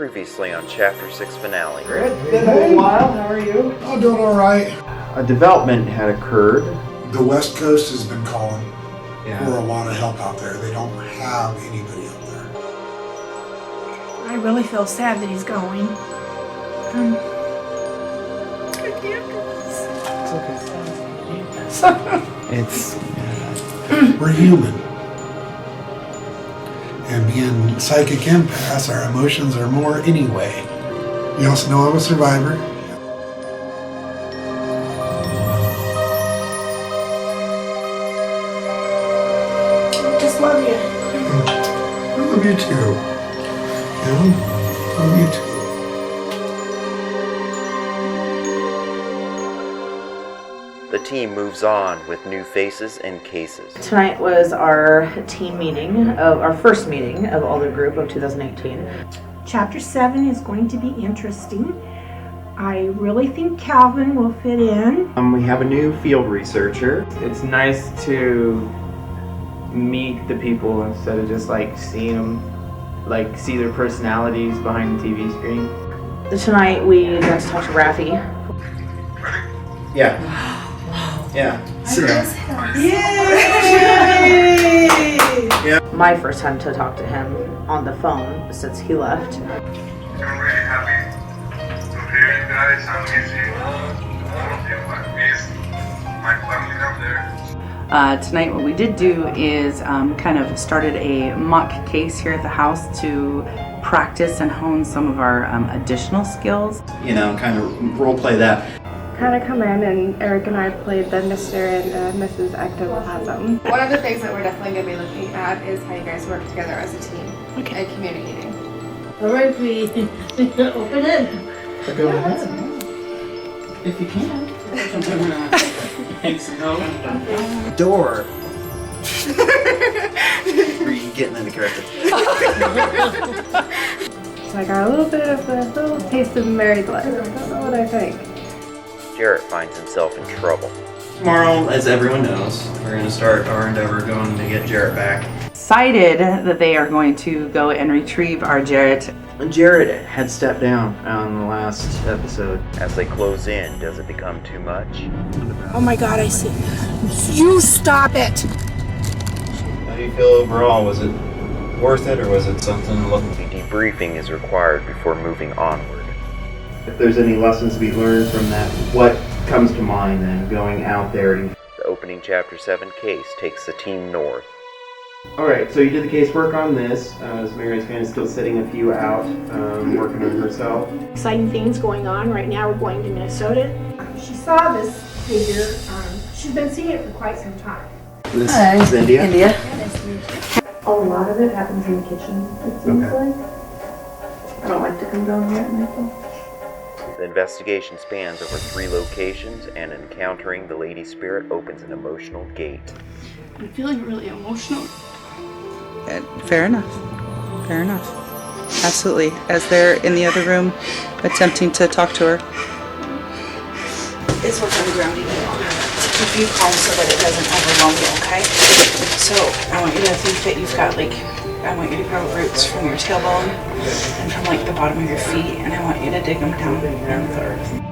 Previously on Chapter 6 finale. It's been a while. How are you? I'm doing all right. A development had occurred. The West Coast has been calling Yeah. for a lot of help out there. They don't have anybody up there. I really feel sad that he's going. I can't do this. It's We're human. And being psychic empaths, our emotions are more anyway. You also know I'm a survivor. I just love you. I love you too. Yeah, I love you too. The team moves on with new faces and cases. Tonight was our team meeting, our first meeting of all the group of 2018. Chapter 7 is going to be interesting. I really think Kelvin will fit in. we have a new field researcher. It's nice to meet the people instead of just like seeing them, like see their personalities behind the TV screen. Tonight we got to talk to Raffi. Yeah. Yeah. My first time to talk to him on the phone since he left. I'm really happy to hear you guys. I miss you. All of you. I miss my family down there. Tonight what we did do is kind of started a mock case here at the house to practice and hone some of our additional skills. You know, kind of role play that. Kind of come in, and Eric and I played the Mr. and Mrs. Ectoplasm. One of the things that we're definitely going to be looking at is how you guys work together as a team and communicating. All right, we open it. Go ahead. If you can. Thanks, no. Door! Were you getting into character? So I got a little bit of a little taste of married life. I don't know what I think. Jarrett finds himself in trouble. Tomorrow, as everyone knows, we're going to start our endeavor going to get Jarrett back. Excited that they are going to go and retrieve our Jarrett. Jared had stepped down on the last episode. As they close in, does it become too much? Oh my God, I see. You stop it. How do you feel overall? Was it worth it, or was it something to look at? The debriefing is required before moving onward. If there's any lessons to be learned from that, what comes to mind then going out there? The opening Chapter 7 case takes the team north. Alright, so you did the casework on this, as Mary's kind of still sitting a few out, working on herself. Exciting things going on. Right now we're going to Minnesota. She saw this figure. She's been seeing it for quite some time. This is India. India. A lot of it happens in the kitchen, it seems Okay. like. I don't like to come down here at night. The investigation spans over 3 locations, and encountering the Lady Spirit opens an emotional gate. I'm feeling really emotional. Fair enough. Fair enough. Absolutely. As they're in the other room attempting to talk to her. This works on grounding you to keep you calm so that it doesn't overwhelm you, okay? So I want you to think that you've got I want you to grow roots from your tailbone and from the bottom of your feet, and I want you to dig them down in the earth.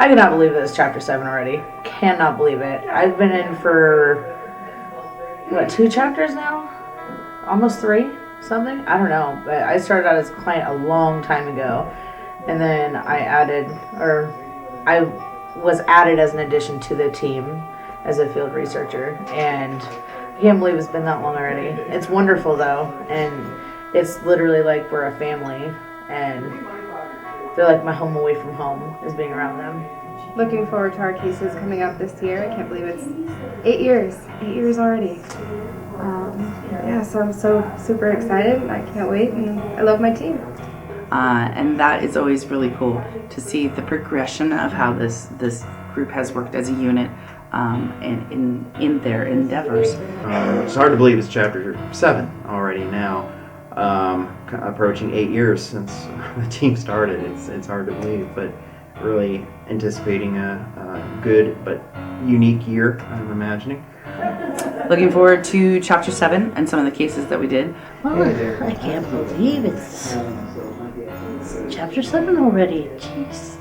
I cannot believe that it's chapter 7 already. Cannot believe it. I've been in for, what, 2 chapters now? Almost 3? Something? I don't know. But I started out as a client a long time ago. And then I was added as an addition to the team as a field researcher. And I can't believe it's been that long already. It's wonderful though. And it's literally like we're a family. And they're like my home away from home is being around them. Looking forward to our cases coming up this year. I can't believe it's 8 years. 8 years already. Yeah, so I'm so super excited. I can't wait, and I love my team. And that is always really cool to see the progression of how this group has worked as a unit and in their endeavors. It's hard to believe it's chapter 7 already now. Approaching 8 years since the team started. It's hard to believe, but really anticipating a good but unique year, I'm imagining. Looking forward to chapter 7 and some of the cases that we did. Oh, I can't believe it's chapter 7 already. Jeez.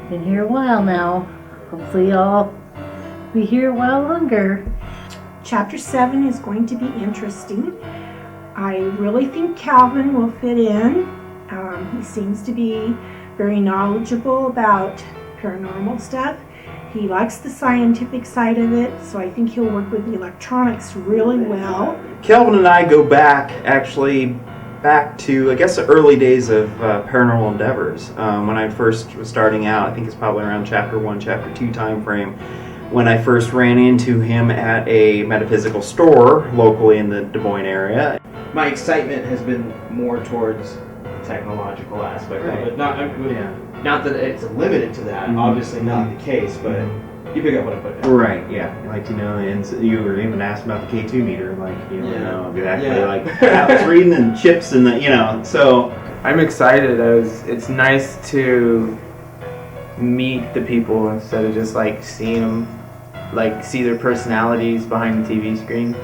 Been here a while now. Hopefully I'll be here a while longer. Chapter 7 is going to be interesting. I really think Kelvin will fit in. He seems to be very knowledgeable about paranormal stuff. He likes the scientific side of it, so I think he'll work with the electronics really well. Kelvin and I go back to, I guess, the early days of Paranormal Endeavors. When I first was starting out, I think it's probably around chapter 1, chapter 2 time frame, when I first ran into him at a metaphysical store locally in the Des Moines area. My excitement has been more towards the technological aspect of it. Not that it's limited to that, obviously not the case, but you pick up what I put down. Right, yeah. Like, and you were even asked about the K2 meter, like, exactly, like, Atlas reading and chips and so. I'm excited. It's nice to meet the people instead of just, like, seeing them, like, see their personalities behind the TV screen.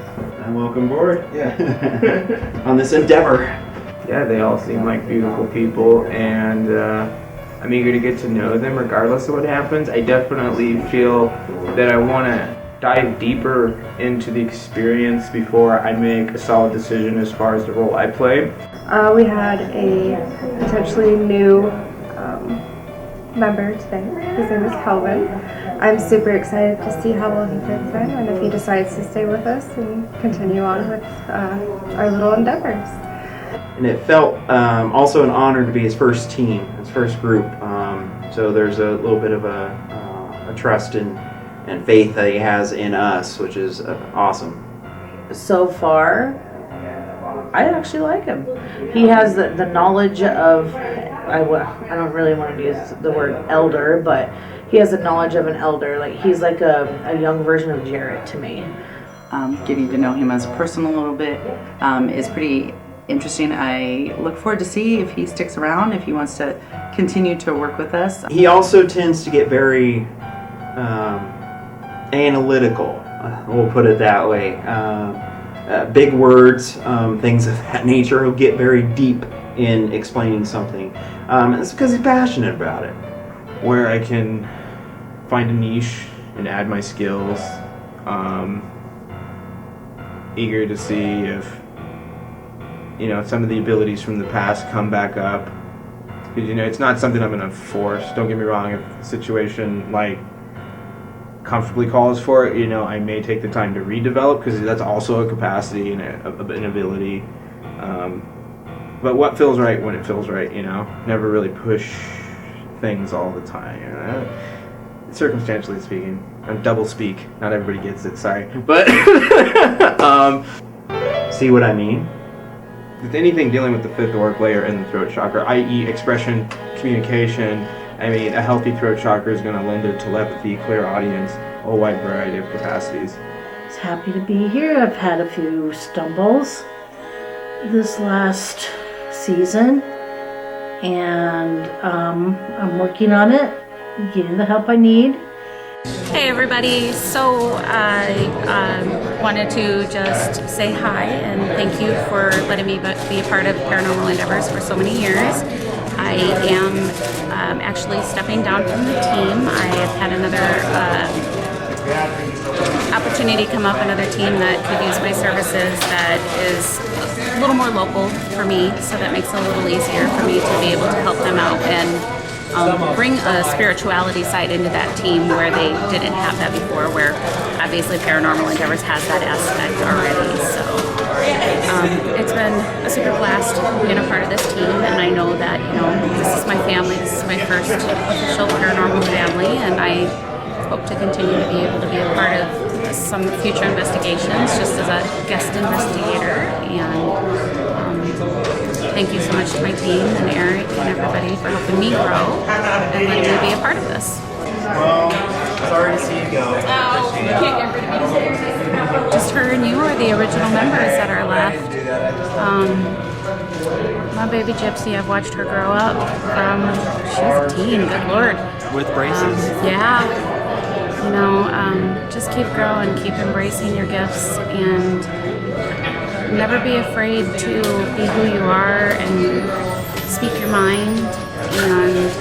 And welcome aboard. Yeah. On this endeavor. Yeah, they all seem like beautiful people, and I'm eager to get to know them regardless of what happens. I definitely feel that I want to dive deeper into the experience before I make a solid decision as far as the role I play. We had a potentially new member today. His name is Kelvin. I'm super excited to see how well he fits in and if he decides to stay with us and continue on with our little endeavors. And it felt also an honor to be his first team, his first group. So there's a little bit of a trust and faith that he has in us, which is awesome. So far, I actually like him. He has the knowledge of, I don't really want to use the word elder, but he has the knowledge of an elder. Like, he's like a young version of Jared to me. Getting to know him as a person a little bit is pretty interesting. I look forward to see if he sticks around, if he wants to continue to work with us. He also tends to get very analytical, we'll put it that way. Big words, things of that nature. He'll get very deep in explaining something. It's because he's passionate about it. Where I can find a niche and add my skills. Eager to see if some of the abilities from the past come back up. Because it's not something I'm going to force. Don't get me wrong. If the situation comfortably calls for it, I may take the time to redevelop, because that's also a capacity and an ability. But what feels right when it feels right, Never really push things all the time. Circumstantially speaking, I'm double speak. Not everybody gets it. Sorry, but see what I mean? With anything dealing with the fifth auric layer in the throat chakra, i.e. expression, communication, a healthy throat chakra is going to lend to telepathy, clairaudience, a whole wide variety of capacities. I was happy to be here. I've had a few stumbles this last season, and I'm working on it, getting the help I need. Hey everybody, so I wanted to just say hi and thank you for letting me be a part of Paranormal Endeavors for so many years. I am actually stepping down from the team. I had another opportunity come up, another team that could use my services that is a little more local for me, so that makes it a little easier for me to be able to help them out and bring a spirituality side into that team where they didn't have that before, where obviously Paranormal Endeavors has that aspect already. So it's been a super blast being a part of this team, and I know that, you know, this is my family, this is my first official paranormal family, and I hope to continue to be able to be a part of some future investigations just as a guest investigator. And thank you so much to my team and Eric and everybody for helping me grow and letting me be a part of this. Well, sorry to see you go. Just her and you are the original members that are left. My baby Gypsy, I've watched her grow up. She's a teen, good lord. With braces. Yeah. You know, just keep growing, keep embracing your gifts, and never be afraid to be who you are and speak your mind and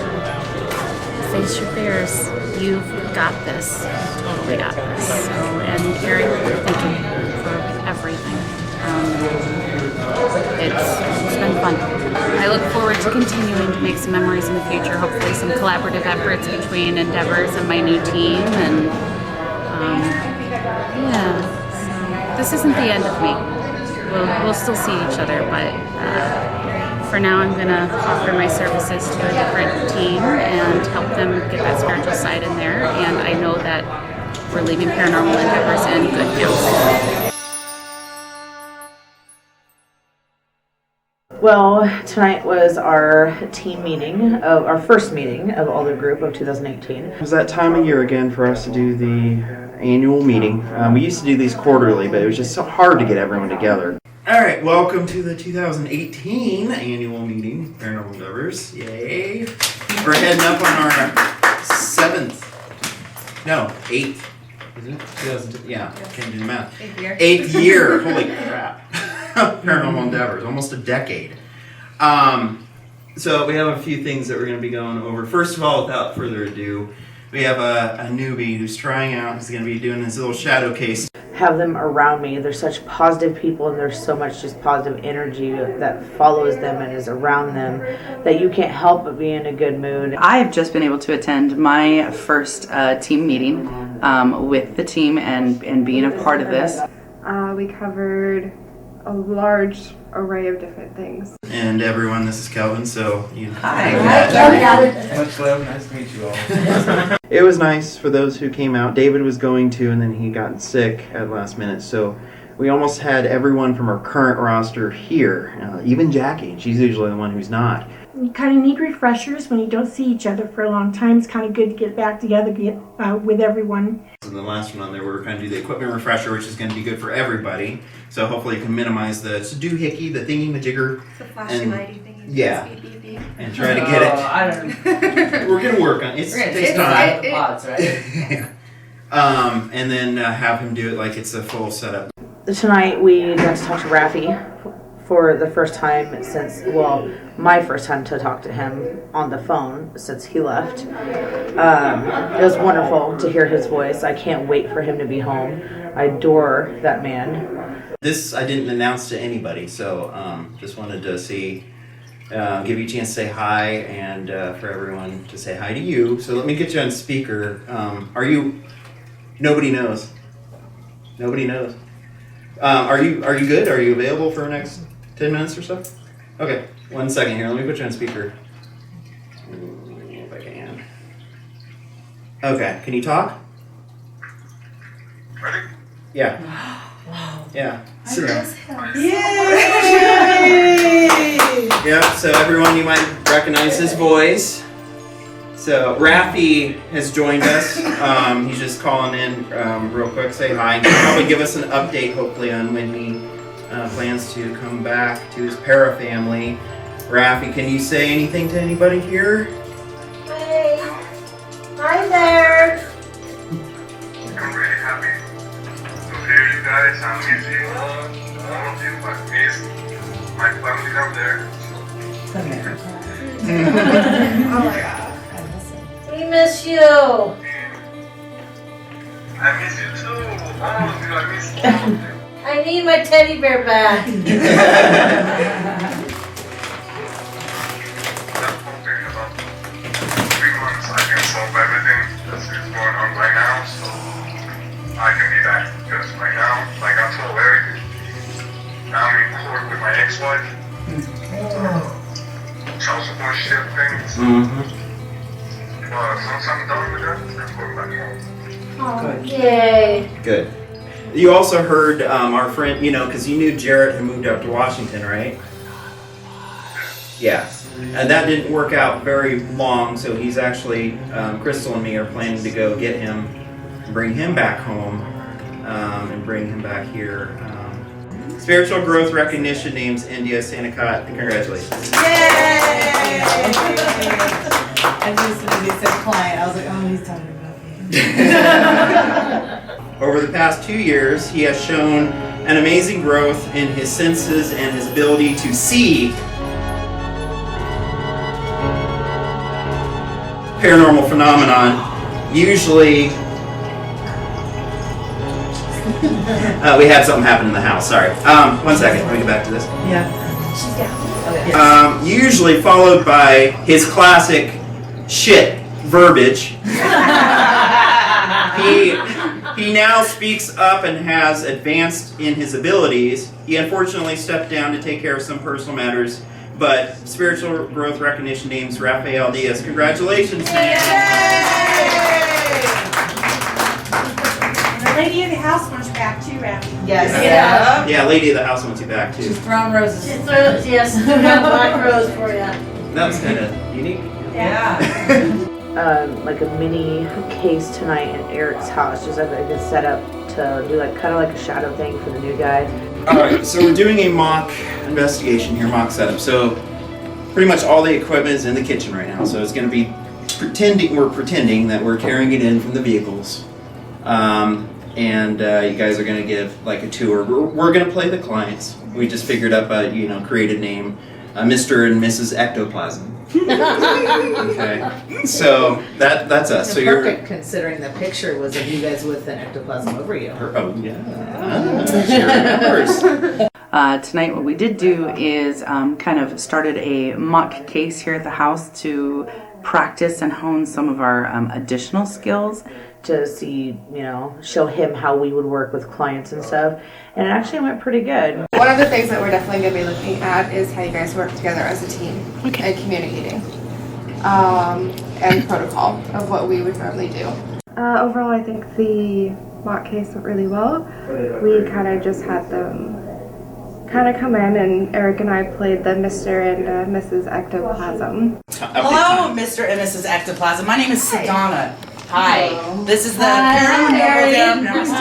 face your fears. You've got this. Totally got this. So, and Eric, thank you for everything. It's been fun. I look forward to continuing to make some memories in the future, hopefully some collaborative efforts between Endeavors and my new team, and yeah, so this isn't the end of me. We'll still see each other, but for now I'm going to offer my services to a different team and help them get that spiritual side in there, and I know that we're leaving Paranormal Endeavors in good hands. Well, tonight was our team meeting, of our first meeting of all the group of 2018. It was that time of year again for us to do the annual meeting. We used to do these quarterly, but it was just so hard to get everyone together. All right, welcome to the 2018 annual meeting, Paranormal Endeavors. Yay! We're heading up on our 8th. Is it? 2000, yeah, can't do the math. 8th year. Holy crap. Paranormal Endeavors, almost a decade. So we have a few things that we're going to be going over. First of all, without further ado, we have a newbie who's trying out. He's going to be doing his little shadow case. Have them around me. They're such positive people, and there's so much just positive energy that follows them and is around them that you can't help but be in a good mood. I've just been able to attend my first team meeting with the team and being a part of this. We covered a large array of different things. And everyone, this is Kelvin, so you Hi. Much love, nice to meet you all. It was nice for those who came out. David was going to, and then he got sick at the last minute, so we almost had everyone from our current roster here, even Jackie. She's usually the one who's not. You kind of need refreshers when you don't see each other for a long time. It's kind of good to get back together, with everyone. And the last one on there, we're going to do the equipment refresher, which is going to be good for everybody. So hopefully you can minimize the doohickey, the thingy-majigger. The flashlighty thingy. Yeah. Beep, beep, beep. And try to get it. I don't We're going to work on it. It takes time. The pods, right? And then have him do it like it's a full setup. Tonight we got to talk to Raffi for the first time since, well, my first time to talk to him on the phone since he left. It was wonderful to hear his voice. I can't wait for him to be home. I adore that man. This I didn't announce to anybody, so just wanted to see, give you a chance to say hi, and for everyone to say hi to you. So let me get you on speaker. Are you? Nobody knows. Nobody knows. Are you good? Are you available for the next 10 minutes or so? Okay, 1 second here. Let me put you on speaker. If I can. Okay, can you talk? Ready? Yeah. Yeah. Sit down. Yeah, so everyone, you might recognize his voice. So Raffi has joined us. He's just calling in real quick, say hi. He'll probably give us an update, hopefully, on when he plans to come back to his para family. Raffi, can you say anything to anybody here? Hey, hi there. I'm really happy to hear you guys. I miss you. All of you. I miss my family down there. Oh my God. We miss you. I miss you too. All of you. I miss all of you. I need my teddy bear back. That's one thing about 3 months. I can solve everything that's going on right now, so I can be back. Because right now, like I told Eric, I'm in court with my ex-wife. Child support shit things. But once I'm done with that, I'm going back home. Good. Yay. Good. You also heard our friend, because you knew Jarrett had moved out to Washington, right? Yeah. And that didn't work out very long, so he's actually, Crystal and me are planning to go get him, bring him back home, and bring him back here. Spiritual Growth Recognition names India Sanacott. Congratulations. Yay! I just when they said client, I was like, oh, he's talking about me. Over the past 2 years, he has shown an amazing growth in his senses and his ability to see paranormal phenomenon. Usually, we had something happen in the house. Sorry. 1 second. Let me get back to this. Yeah. She's down. Usually followed by his classic shit verbiage. He now speaks up and has advanced in his abilities. He unfortunately stepped down to take care of some personal matters, but Spiritual Growth Recognition names Rafael Diaz. Congratulations, man. The lady of the house wants you back too, Rafi. Yes. Yeah, Lady of the House wants you back too. She's throwing roses. She throws, yes, we got black rose for you. That was kind of unique. Yeah. Like a mini case tonight at Eric's house, just like a setup to do kind of like a shadow thing for the new guy. Alright, so we're doing a mock investigation here, mock setup. So pretty much all the equipment is in the kitchen right now. So it's going to be we're pretending that we're carrying it in from the vehicles. And you guys are going to give like a tour. We're going to play the clients. We just figured up a creative name, Mr. and Mrs. Ectoplasm. Okay, so that's us. So you're perfect considering the picture was of you guys with an ectoplasm over you. Oh yeah, she remembers. Tonight what we did do is kind of started a mock case here at the house to practice and hone some of our additional skills to see, show him how we would work with clients and stuff. And it actually went pretty good. One of the things that we're definitely going to be looking at is how you guys work together as a team and communicating, and protocol of what we would normally do. Overall, I think the mock case went really well. We kind of just had them kind of come in, and Eric and I played the Mr. and Mrs. Ectoplasm. Hello, Mr. and Mrs. Ectoplasm. My name is Sedona. Hi. Hello. This is the Hi, Mary. Paranormal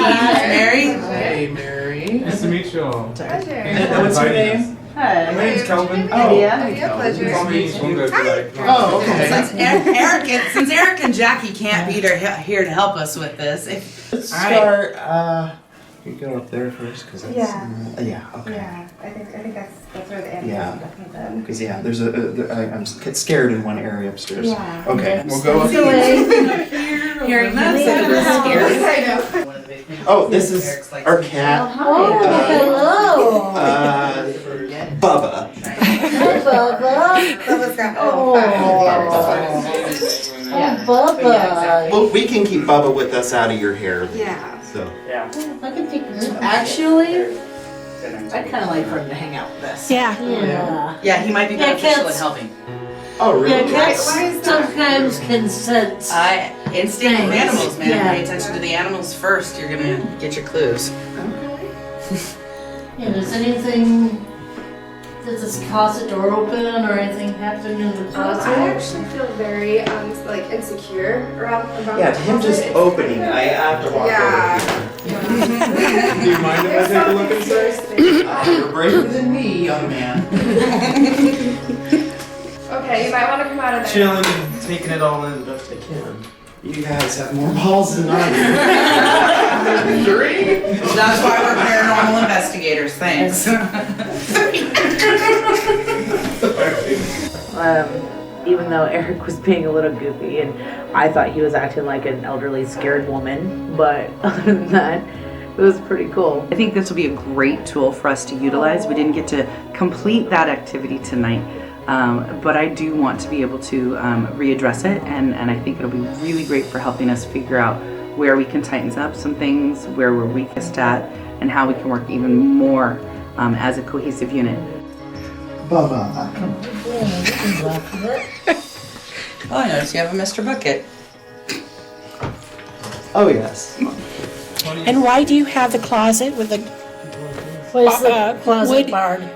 Mary. Hey, Mary. Nice to meet you all. Pleasure. What's your name? Hi. My name's Kelvin. Pleasure. Oh, okay. Since Eric and Jackie can't be here to help us with this, Let's all right. start. You go up there first, because that's Yeah. okay. Yeah, I think that's where the answer Yeah. is definitely been. Because there's I'm scared in one area upstairs. Yeah. Okay, we'll go up. Hearing that, so we're scared. I know. Oh, this is our cat. Oh, hello. Bubba. Hi, Bubba. Bubba's got Bubba. Well, we can keep Bubba with us out of your hair. Yeah. So. I can take this. Actually, I'd kind of like for him to hang out with us. Yeah. Yeah, he might be Yeah, beneficial in cats- helping. Oh, really? Yeah, cats sometimes can sense. Instinct of animals, man. Yeah. Pay attention to the animals first. You're gonna get your clues. Yeah, does this closet door open or anything happen in the closet? I actually feel very insecure around Yeah, the to him just closet. opening, I have to walk Yeah. Do you mind if I take a look inside? You're braver than me, young man. Okay, you might want to come out of there. Chilling and taking it all in the best I can. You guys have more balls than I do. Three? That's why we're paranormal investigators. Thanks. even though Eric was being a little goofy and I thought he was acting like an elderly scared woman, but other than that, it was pretty cool. I think this will be a great tool for us to utilize. We didn't get to complete that activity tonight, but I do want to be able to readdress it, and I think it'll be really great for helping us figure out where we can tighten up some things, where we're weakest at, and how we can work even more as a cohesive unit. Bubba. Oh, I noticed you have a Mr. Bucket. Oh yes. And why do you have the closet with the Where's the closet wood? barred?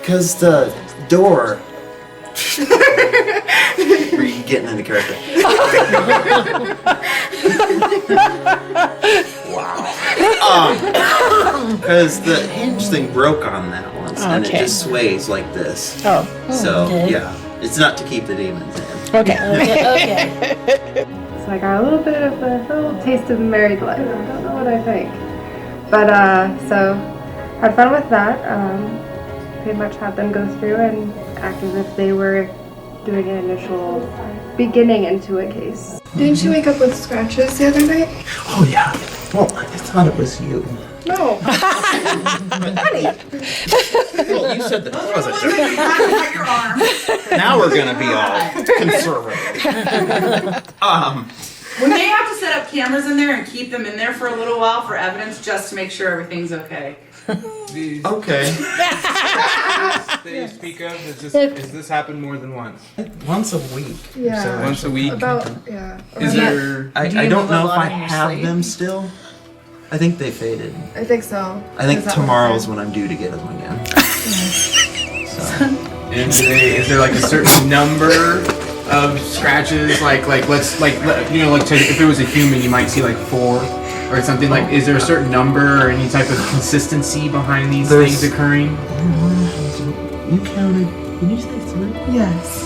Because the door. Were you getting into character? Wow. Because the hinge thing broke on that once, and it Okay. just sways like this. Oh. So, Okay. yeah. It's not to keep the demons in. Okay. Okay. So I got a little bit of a little taste of married life. I don't know what I think. But so had fun with that. Pretty much had them go through and act as if they were doing an initial beginning into a case. Didn't you wake up with scratches the other night? Oh, yeah. Well, I thought it was you. No. Honey. Well, you said that it wasn't Your arm. Now we're going to be all conservative. When they have to set up cameras in there and keep them in there for a little while for evidence just to make sure everything's okay. Okay. That you speak of, has this happened more than once? Once a week. Yeah. So once a week. About, yeah. Is there? I don't know if I have them still. I think they faded. I think so. I think Is that tomorrow's when I'm due to get them again. And is there like a certain number of scratches? Like let's you know, like if it was a human, you might see like 4 or something. Like, is there a certain number or any type of consistency behind these things occurring? You counted. Did you say 3? Yes.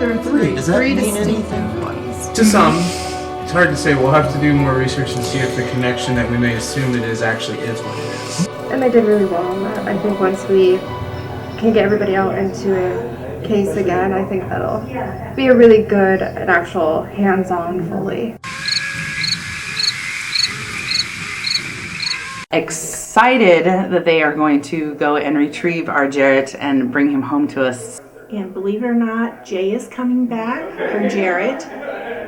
There are 3. Does that three mean distinct anything? ones. To some, it's hard to say. We'll have to do more research and see if the connection that we may assume it is actually is what it is. And they did really well on that. I think once we can get everybody out into a case again, I think that'll be a really good and actual hands-on fully. Excited that they are going to go and retrieve our Jarrett and bring him home to us. And believe it or not, Jay is coming back, or Jarrett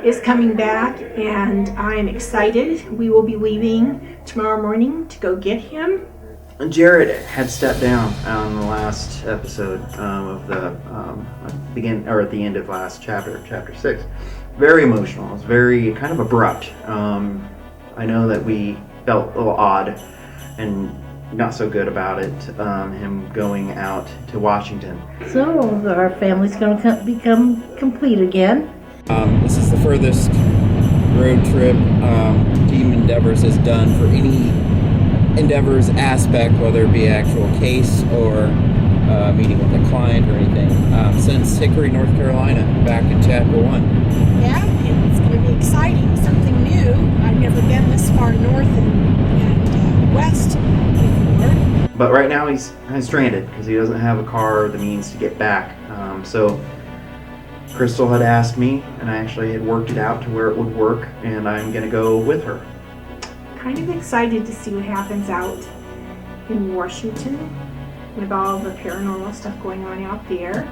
is coming back, and I am excited. We will be leaving tomorrow morning to go get him. Jared had stepped down on the last episode of the at the end of last chapter 6. Very emotional. It was very kind of abrupt. I know that we felt a little odd and not so good about it. Him going out to Washington. So our family's going to become complete again. This is the furthest road trip Team Endeavors has done for any Endeavors aspect, whether it be actual case or meeting with a client or anything, since Hickory, North Carolina, back in Chapter 1. Yeah, it's going to be exciting, something new. I've never been this far north and west before. But right now he's kind of stranded because he doesn't have a car or the means to get back. So Crystal had asked me, and I actually had worked it out to where it would work, and I'm going to go with her. Kind of excited to see what happens out in Washington with all the paranormal stuff going on out there.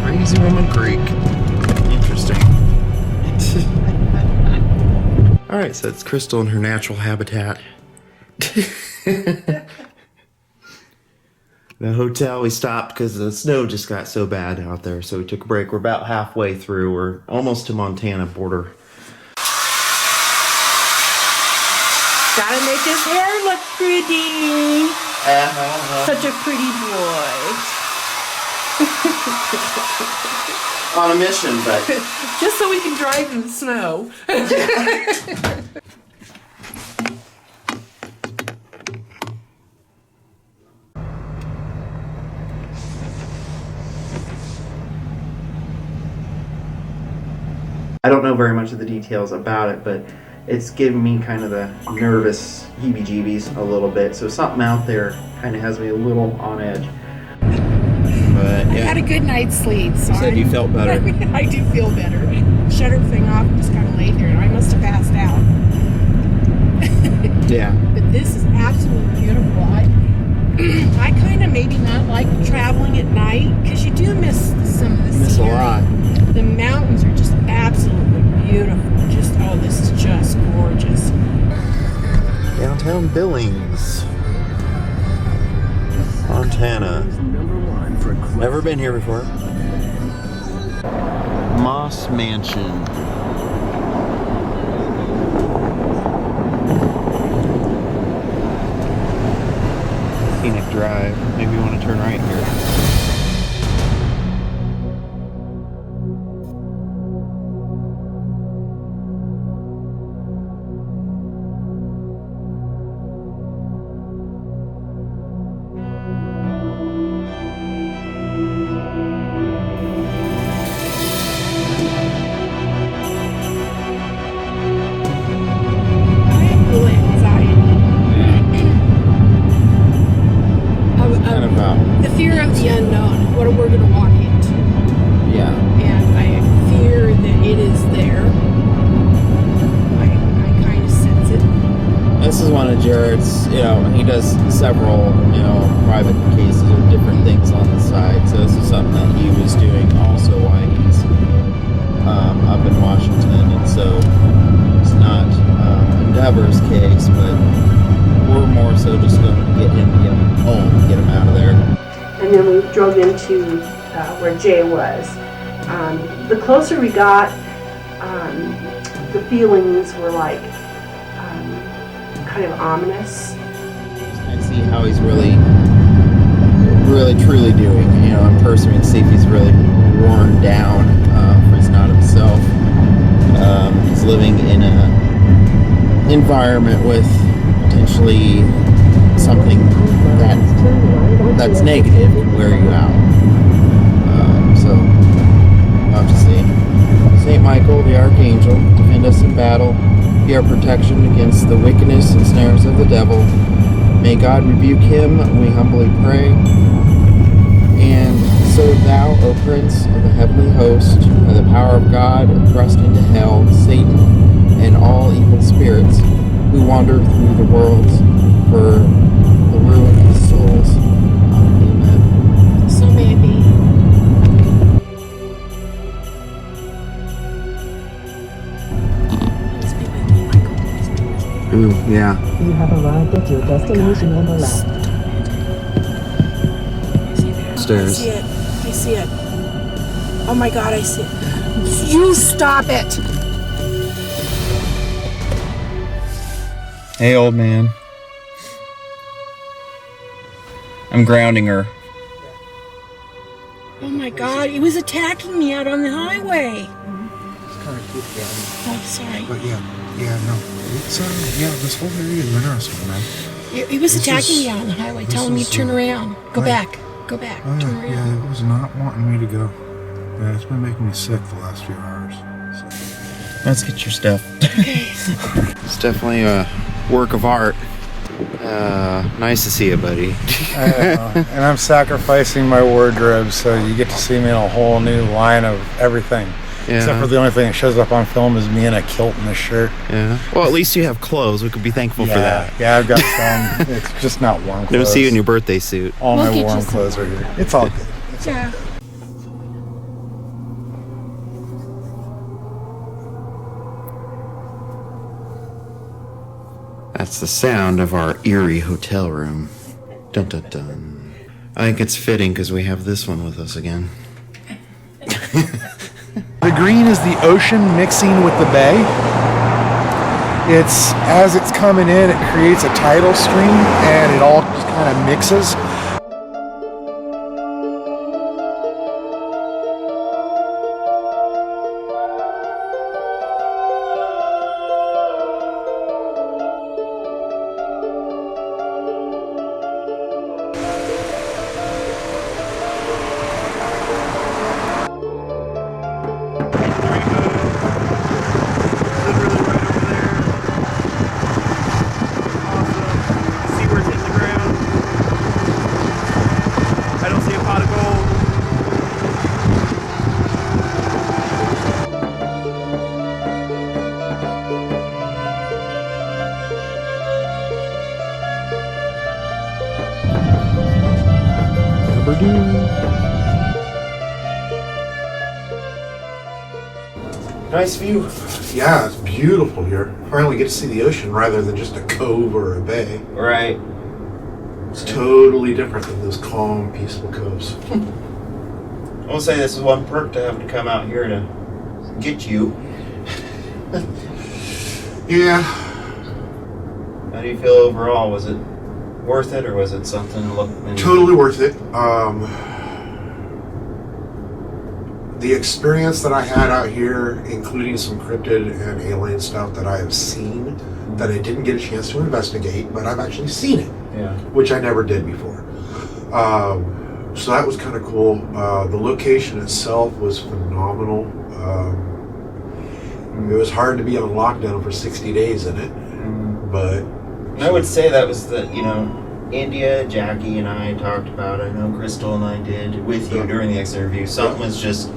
Crazy Woman Creek. Interesting. Alright, so it's Crystal in her natural habitat. The hotel, we stopped because the snow just got so bad out there, so we took a break. We're about halfway through. We're almost to Montana border. Gotta make his hair look pretty. Such a pretty boy. On a mission, but Just so we can drive in the snow. I don't know very much of the details about it, but it's giving me kind of the nervous heebie-jeebies a little bit. So something out there kind of has me a little on edge. But I had a good night's sleep, so you said you felt better. I do feel better. Shut everything off and just kind of laid there, and I must have passed out. Yeah. But this is absolutely beautiful. I kind of maybe not like traveling at night because you do miss some of the Miss a scenery. lot. The mountains are just absolutely beautiful. Just this is just gorgeous. Downtown Billings, Montana. Never been here before. Moss Mansion. Scenic Drive. Maybe you want to turn right here. The fear of the unknown, what we're going to walk into. Yeah. And I fear that it is there. I kind of sense it. This is one of Jared's, he does several, private cases of different things on the side. So this is something that he was doing also while he's up in Washington. And so it's not Endeavor's case, but we're more so just going to get him home, get him out of there. And then we drove into where Jay was. The closer we got, the feelings were like kind of ominous. And see how he's really truly doing, in person. We can see if he's really worn down, if he's not himself. He's living in an environment with potentially something that's negative can wear you out. So we'll have to see. Saint Michael, the Archangel, defend us in battle. Be our protection against the wickedness and snares of the devil. May God rebuke him, we humbly pray. And so thou, O Prince of the heavenly host, by the power of God, thrust into hell Satan and all evil spirits who wander through the worlds for the ruin of souls. Amen. So may it be. Ooh, yeah. You have arrived at your destination on the left. Stairs. I see it. Oh my God, I see it. You stop it! Hey, old man. I'm grounding her. Oh my God, he was attacking me out on the highway. It's kind of cute, yeah. Oh, sorry. But no. It's this whole area is interesting, man. He was attacking me out on the highway, telling me to turn around. Go back. Turn around. Yeah, it was not wanting me to go. Yeah, it's been making me sick the last few hours. So. Let's get your stuff. Okay. It's definitely a work of art. Nice to see you, buddy. And I'm sacrificing my wardrobe, so you get to see me in a whole new line of everything. Yeah. Except for the only thing that shows up on film is me in a kilt and a shirt. Yeah. Well, at least you have clothes. We could be thankful for that. Yeah, I've got some. It's just not warm clothes. Don't see you in your birthday suit. All my warm clothes are here. It's all good. Yeah. That's the sound of our eerie hotel room. Dun dun dun. I think it's fitting because we have this one with us again. The green is the ocean mixing with the bay. It's, as it's coming in, it creates a tidal stream and it all just kind of mixes. Nice view. Yeah, it's beautiful here. Finally get to see the ocean rather than just a cove or a bay. Right. It's totally different than those calm, peaceful coves. I will say this is one perk to having to come out here to get you. Yeah. How do you feel overall? Was it worth it, or was it something to look? Totally worth it. The experience that I had out here, including some cryptid and alien stuff that I have seen, that I didn't get a chance to investigate, but I've actually seen it, which I never did before. So that was kind of cool. The location itself was phenomenal. It was hard to be on lockdown for 60 days in it, but I would say that was the, India, Jackie and I talked about it. I know Crystal and I did with you during the exit interview. Something was just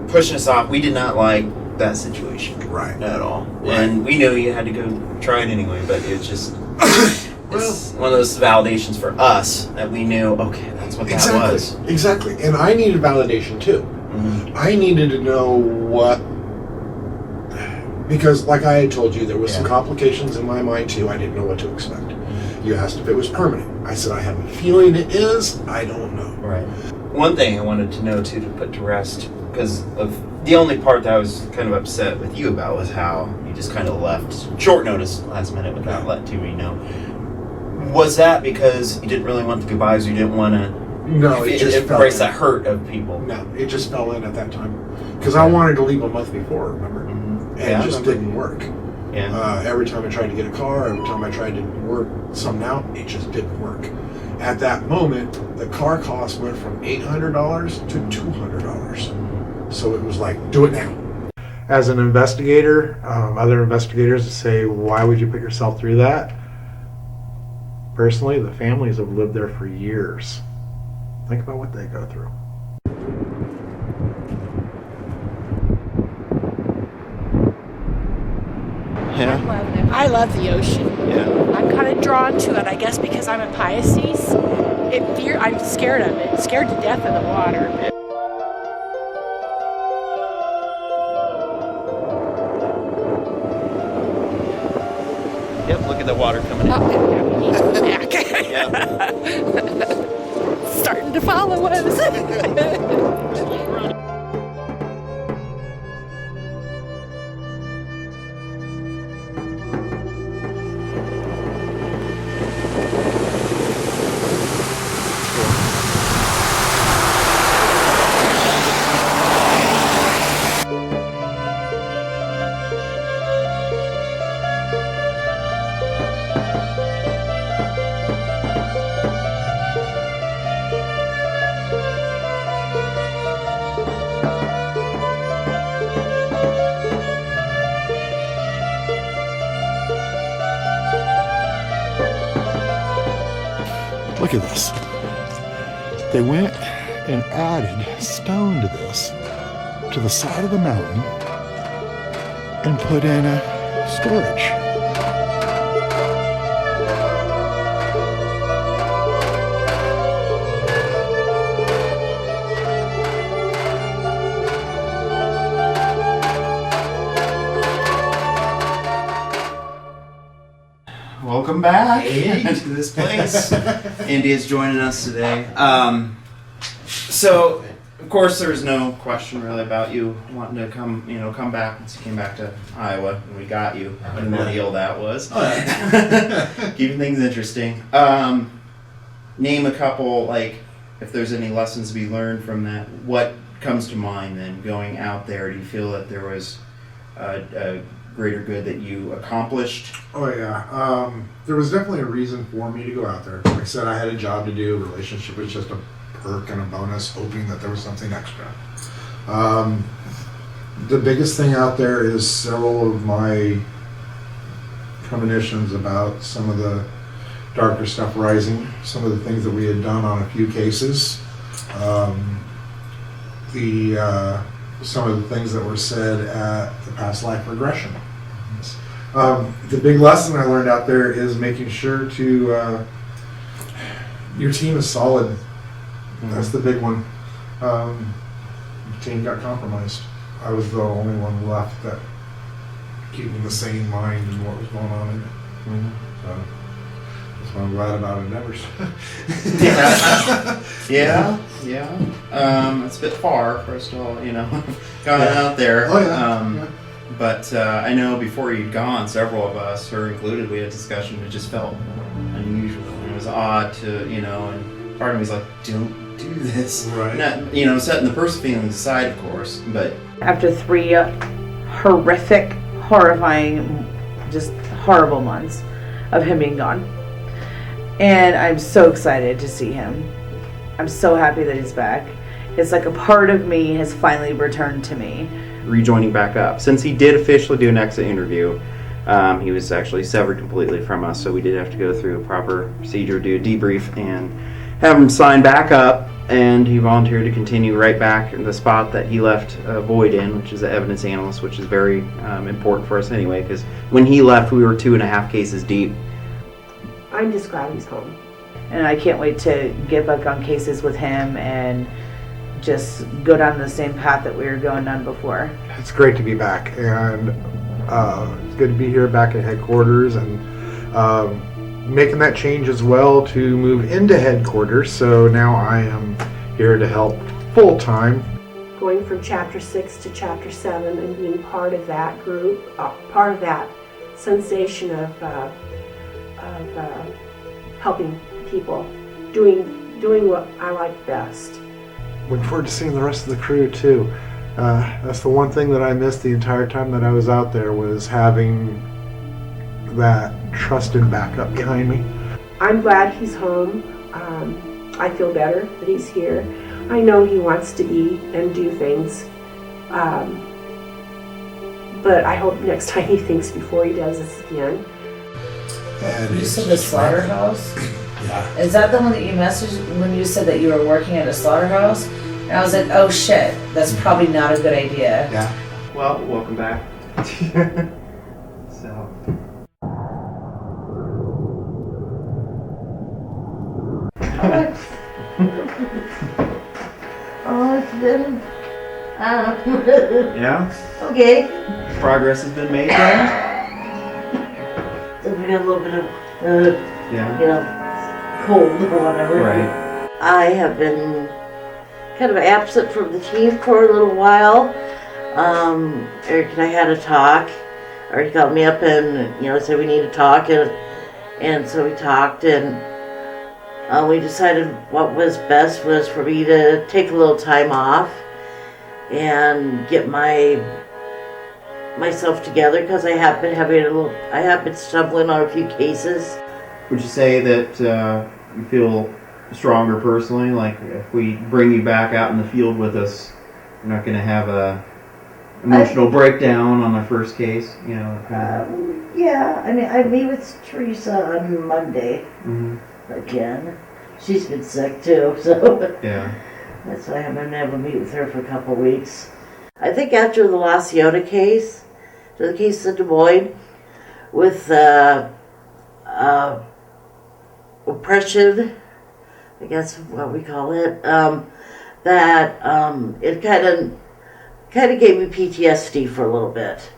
pushing us off. We did not like that situation at all. And we knew you had to go try it anyway, but it was just it's one of those validations for us that we knew, okay, that's what that was. Exactly. And I needed validation too. I needed to know what, because like I had told you, there was some complications in my mind too. I didn't know what to expect. You asked if it was permanent. I said, I have a feeling it is. I don't know. Right. One thing I wanted to know too, to put to rest, because of the only part that I was kind of upset with you about was how you just kind of left short notice last minute without letting Tui know. Was that because you didn't really want the goodbyes, or you didn't want to embrace that hurt of people? No, it just fell in at that time. Because I wanted to leave a month before, remember? And it just didn't work. Every time I tried to get a car, every time I tried to work something out, it just didn't work. At that moment, the car cost went from $800 to $200. So it was like, do it now. As an investigator, other investigators say, why would you put yourself through that? Personally, the families have lived there for years. Think about what they go through. I love the ocean. I'm kind of drawn to it, I guess, because I'm a Pisces. I'm scared of it, scared to death of the water. Yep, look at the water coming in. Starting to follow us. Look at this. They went and added stone to this, to the side of the mountain, and put in a storage. welcome back to this place. Andy is joining us today. So, of course, there's no question really about you wanting to come back once you came back to Iowa, and we got you. What an deal that was. Keeping things interesting. Name a couple, like, if there's any lessons to be learned from that. What comes to mind then, going out there? Do you feel that there was a greater good that you accomplished? Oh yeah, there was definitely a reason for me to go out there. Like I said, I had a job to do. Relationship was just a perk and a bonus, hoping that there was something extra. The biggest thing out there is several of my premonitions about some of the darker stuff rising, some of the things that we had done on a few cases, some of the things that were said at the past life regression. The big lesson I learned out there is making sure to your team is solid. That's the big one. The team got compromised. I was the only one left that keeping the sane mind and what was going on in it. So that's what I'm glad about endeavors. Yeah. It's a bit far for us to all, going out there. Oh yeah. But I know before you'd gone, several of us, her included, we had a discussion. It just felt unusual. And it was odd to, and part of me was like, don't do this. Right. Not, setting the personal feelings aside, of course, but After 3 horrific, horrifying, just horrible months of him being gone. And I'm so excited to see him. I'm so happy that he's back. It's like a part of me has finally returned to me. Rejoining back up. Since he did officially do an exit interview, he was actually severed completely from us, so we did have to go through a proper procedure, do a debrief, and have him sign back up, and he volunteered to continue right back in the spot that he left void in, which is the evidence analyst, which is very important for us anyway, because when he left, we were 2.5 cases deep. I'm just glad he's home. And I can't wait to get back on cases with him and just go down the same path that we were going down before. It's great to be back, and it's good to be here back at headquarters, and making that change as well to move into headquarters. So now I am here to help full time. Going from chapter 6 to chapter 7 and being part of that group, part of that sensation of helping people, doing what I like best. Looking forward to seeing the rest of the crew too. That's the one thing that I missed the entire time that I was out there, was having that trusted backup behind me. I'm glad he's home. I feel better that he's here. I know he wants to eat and do things, but I hope next time he thinks before he does this again. And You said the slaughterhouse? Yeah. Is that the one that you messaged when you said that you were working at a slaughterhouse? And I was like, oh shit, that's probably not a good idea. Yeah. Well, welcome back. So. Oh, it's been. Yeah? Okay. Progress has been made then? So we got a little bit of, Yeah. cold or whatever. Right. I have been kind of absent from the team for a little while. Eric and I had a talk. Eric called me up and, said we need to talk. And so we talked, and we decided what was best was for me to take a little time off and get myself together, because I have been stumbling on a few cases. Would you say that you feel stronger personally? Like if we bring you back out in the field with us, you're not going to have a emotional breakdown on our first case, Yeah, I mean, I meet with Teresa on Monday again. She's been sick too, so Yeah. that's why I haven't been able to meet with her for a couple weeks. I think after the La Ciota case, the case of Des Moines, with oppression, I guess what we call it, that it kind of gave me PTSD for a little bit.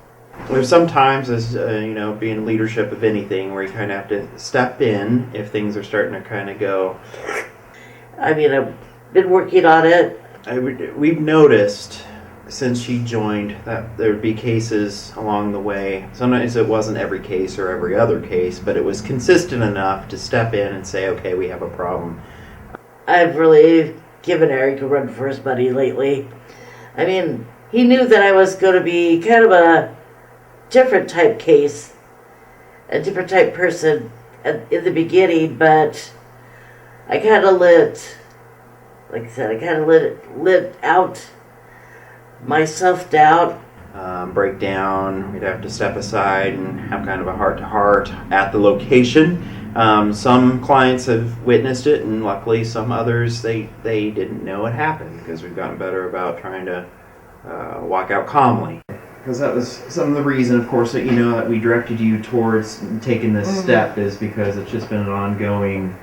There's some times, as being leadership of anything, where you kind of have to step in if things are starting to kind of go. I mean, I've been working on it. We've noticed since she joined that there'd be cases along the way. Sometimes it wasn't every case or every other case, but it was consistent enough to step in and say, okay, we have a problem. I've really given Eric a run for his money lately. I mean, he knew that I was going to be kind of a different type case, a different type person in the beginning, but I kind of let out my self-doubt. Breakdown, we'd have to step aside and have kind of a heart-to-heart at the location. Some clients have witnessed it, and luckily some others, they didn't know it happened, because we've gotten better about trying to walk out calmly. Because that was some of the reason, of course, that that we directed you towards taking this step, is because it's just been an ongoing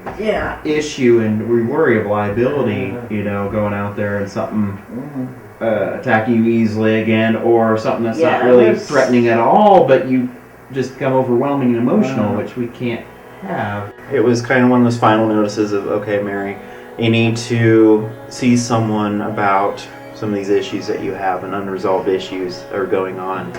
issue, and we worry of liability, going out there and something attacking you easily again, or something that's not really threatening at all, but you just become overwhelming and emotional, which we can't have. It was kind of one of those final notices of, okay, Mary, you need to see someone about some of these issues that you have, and unresolved issues are going on,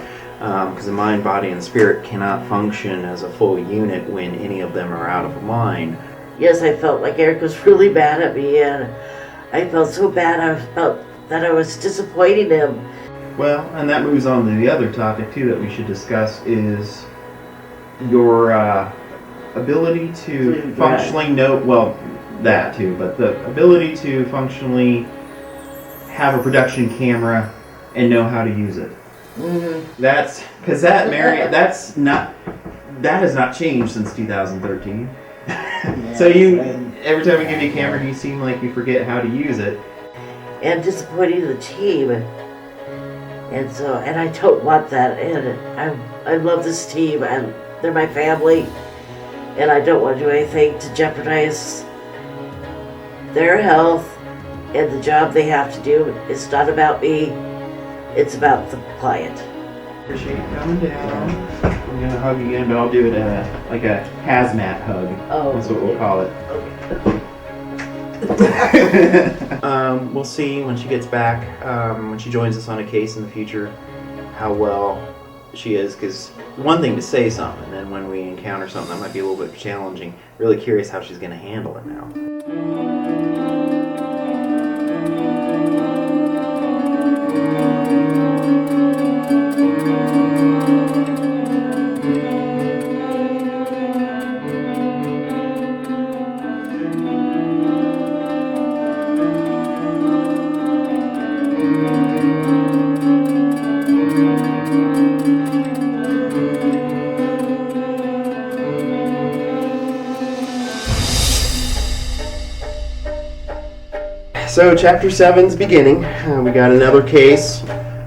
because the mind, body, and spirit cannot function as a full unit when any of them are out of line. Yes, I felt like Eric was really mad at me, and I felt so bad. I felt that I was disappointing him. Well, and that moves on to the other topic too that we should discuss, is your ability to functionally know, well, that too, but the ability to functionally have a production camera and know how to use it. That's because that, Mary, that has not changed since 2013. So every time we give you a camera, you seem like you forget how to use it. And disappointing the team, and I don't want that. And I love this team, and they're my family, and I don't want to do anything to jeopardize their health and the job they have to do. It's not about me, it's about the client. Appreciate you coming down. I'm gonna hug you again, but I'll do it like a hazmat hug. Oh, that's what we'll call it. We'll see when she gets back, when she joins us on a case in the future, how well she is, because one thing to say something, and then when we encounter something that might be a little bit challenging, really curious how she's going to handle it now. So chapter 7's beginning. We got another case.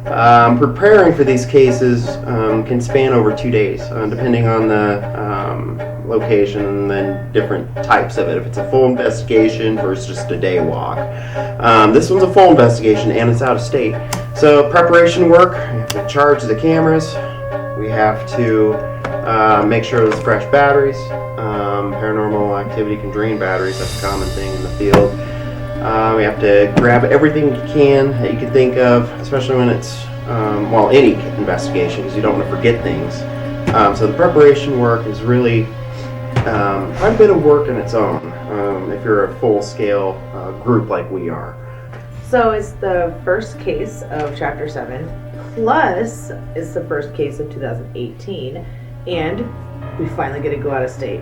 Preparing for these cases can span over 2 days, depending on the location and then different types of it. If it's a full investigation versus just a day walk. This one's a full investigation and it's out of state. So preparation work, we have to charge the cameras. We have to make sure there's fresh batteries. Paranormal activity can drain batteries. That's a common thing in the field. We have to grab everything you can that you can think of, especially when it's, any investigation, because you don't want to forget things. So the preparation work is really quite a bit of work in its own, if you're a full-scale group like we are. So it's the first case of Chapter 7, plus it's the first case of 2018, and we finally get to go out of state.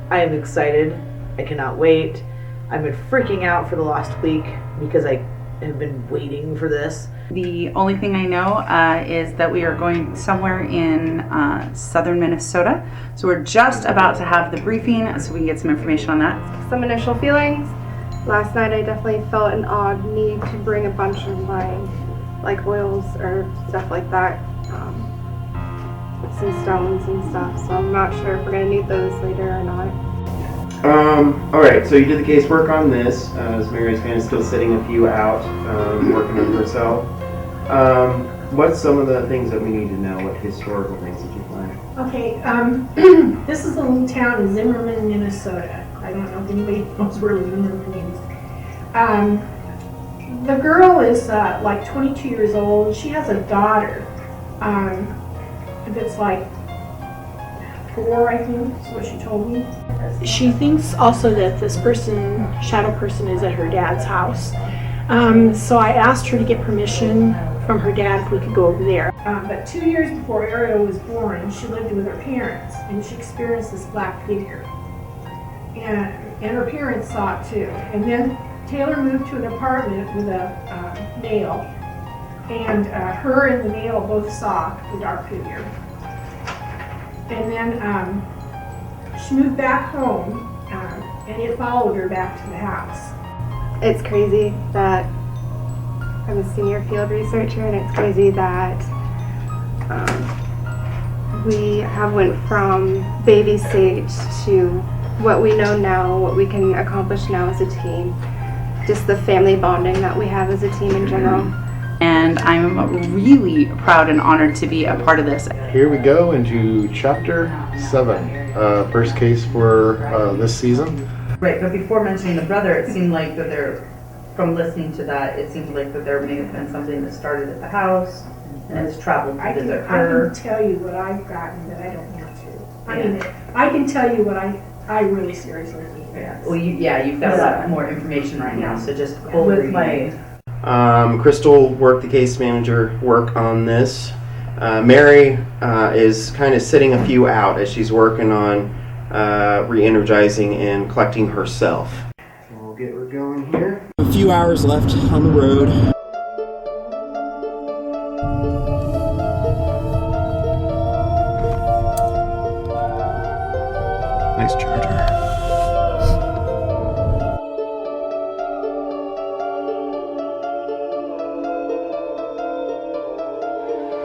I am excited. I cannot wait. I've been freaking out for the last week because I have been waiting for this. The only thing I know is that we are going somewhere in southern Minnesota. So we're just about to have the briefing so we can get some information on that. Some initial feelings. Last night I definitely felt an odd need to bring a bunch of my oils or stuff like that. Some stones and stuff. So I'm not sure if we're going to need those later or not. Alright, so you did the casework on this, as Mary's kind of still sitting a few out, working on herself. What's some of the things that we need to know? What historical things did you find? Okay, this is a little town in Zimmerman, Minnesota. I don't know if anybody knows where Zimmerman is. The girl is like 22 years old. She has a daughter that's like 4, I think, is what she told me. She thinks also that this person, shadow person, is at her dad's house. So I asked her to get permission from her dad if we could go over there. But 2 years before Ariel was born, she lived with her parents, and she experienced this black figure. And her parents saw it too. And then Taylor moved to an apartment with a male, and her and the male both saw the dark figure. And then she moved back home, and it followed her back to the house. It's crazy that I'm a senior field researcher, and it's crazy that we have went from baby stage to what we know now, what we can accomplish now as a team. Just the family bonding that we have as a team in general. And I'm really proud and honored to be a part of this. Here we go into chapter 7, first case for this season. Right, but before mentioning the brother, it seemed like that from listening to that, it seemed like that there may have been something that started at the house and has traveled to visit her. I can tell you what I've gotten, but I don't want to. I mean, I can tell you what I really seriously need. Yeah. Well, you've got a lot more information right now, so just hold With Crystal worked the case manager work on this. Mary is kind of sitting a few out as she's working on re-energizing and collecting herself. So we'll get her going here. A few hours left on the road. Nice charger.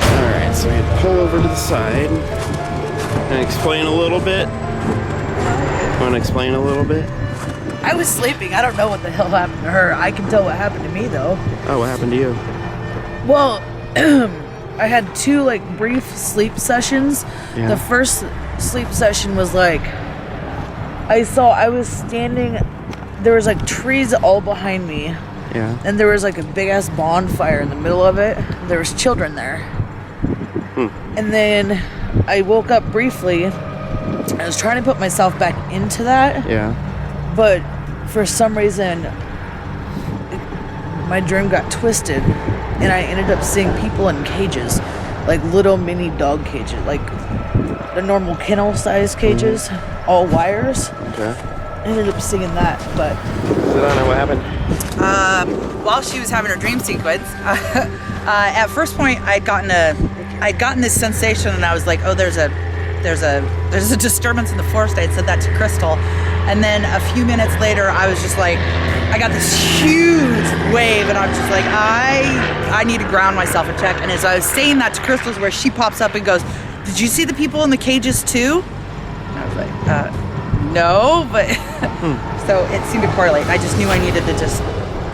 Alright, so we had to pull over to the side and explain a little bit. Want to explain a little bit? I was sleeping. I don't know what the hell happened to her. I can tell what happened to me though. Oh, what happened to you? Well, I had 2 like brief sleep sessions. Yeah. The first sleep session was like I was standing, there was like trees all behind me. Yeah. And there was like a big ass bonfire in the middle of it. There was children there. And then I woke up briefly. I was trying to put myself back into that. Yeah. But for some reason, my dream got twisted, and I ended up seeing people in cages, like little mini dog cages, like the normal kennel-sized cages, all wires. Okay. I ended up seeing that, but... So I don't know what happened. While she was having her dream sequence, at first point I'd gotten this sensation, and I was like, oh, there's a disturbance in the forest. I had said that to Crystal, and then a few minutes later I was just like, I got this huge wave, and I was just like, I need to ground myself and check. And as I was saying that to Crystal, where she pops up and goes, did you see the people in the cages too? And I was like, no, but so it seemed to correlate. I just knew I needed to just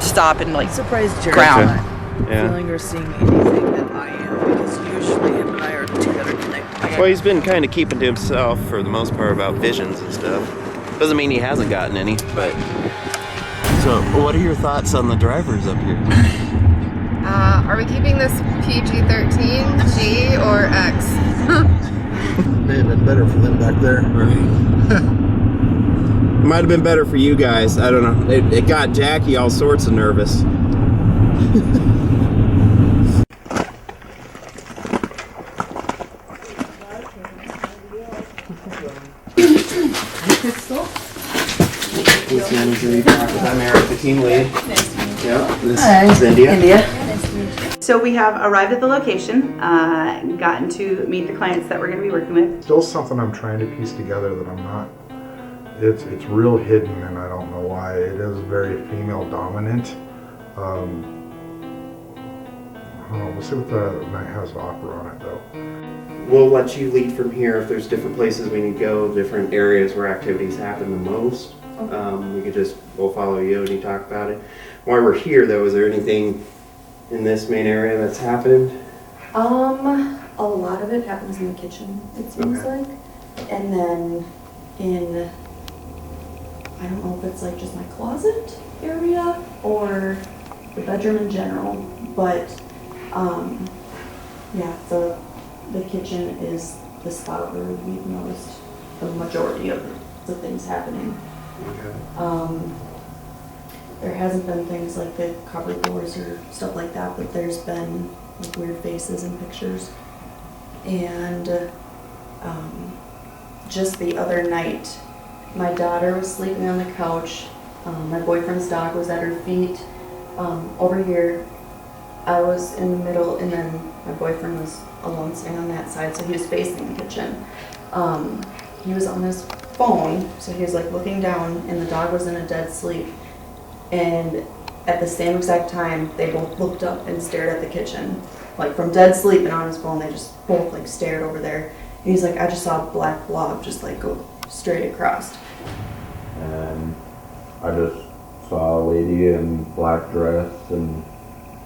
stop and like surprised you're ground. feeling or seeing anything that I am, because usually him and I are the two that are connected. Well, he's been kind of keeping to himself for the most part about visions and stuff. Doesn't mean he hasn't gotten any, but... So, what are your thoughts on the drivers up here? Are we keeping this PG-13, G, or X? May have been better for them back there. Right. It might have been better for you guys. I don't know. It got Jackie all sorts of nervous. Case manager, I'm Eric, the team lead. Yep, this is India. So we have arrived at the location, gotten to meet the clients that we're going to be working with. Still something I'm trying to piece together that I'm not. It's real hidden, and I don't know why. It is very female dominant. I don't know. We'll see what the night has to offer on it, though. We'll let you lead from here if there's different places we need to go, different areas where activities happen the most. We'll follow you and you talk about it. While we're here though, is there anything in this main area that's happened? A lot of it happens in the kitchen, it seems like. And then in, I don't know if it's like just my closet area or the bedroom in general, but yeah, the kitchen is the spot where we've noticed the majority of the things happening. There hasn't been things like the cupboard doors or stuff like that, but there's been like weird faces in pictures. And just the other night, my daughter was sleeping on the couch. My boyfriend's dog was at her feet. Over here, I was in the middle, and then my boyfriend was alone staying on that side, so he was facing the kitchen. He was on his phone, so he was like looking down, and the dog was in a dead sleep. And at the same exact time, they both looked up and stared at the kitchen. Like from dead sleep and on his phone, they just both like stared over there. And he's like, I just saw a black blob just like go straight across. And I just saw a lady in black dress, and